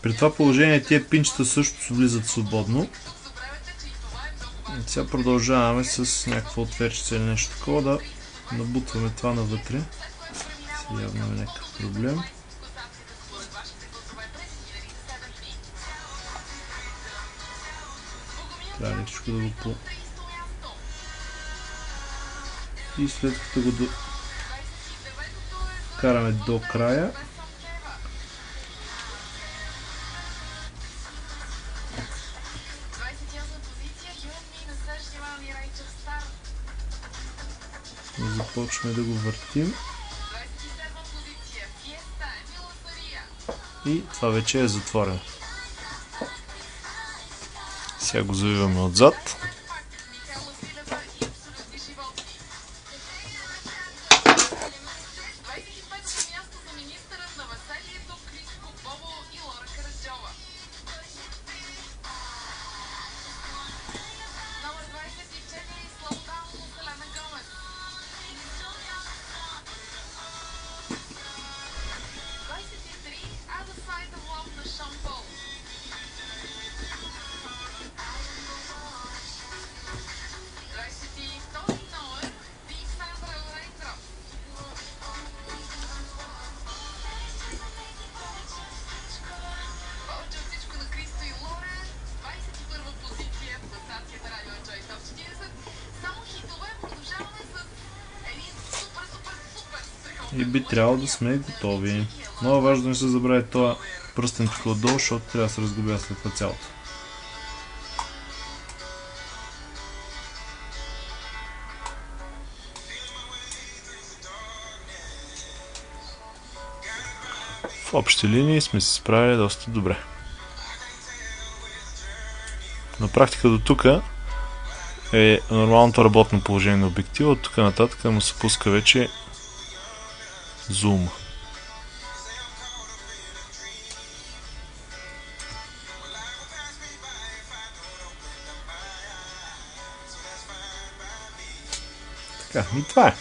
При това положение тия пинчета също влизат свободно. И сега продължаваме с някаква отверчица или нещо такова да набутваме това навътре. Сега явно е някакъв проблем. Трябва лекичко да го и след като го караме до края, започваме да го въртим и това вече е затворено. Сега го завиваме отзад. И би трябвало да сме готови. Много важно да не се забрави това пръстен тук отдолу, защото трябва да се разгубя след това цялото. В общи линии сме се справили доста добре. На практика до тук е нормалното работно положение на обектива. От тук нататък му се пуска вече зум. Така, и това е.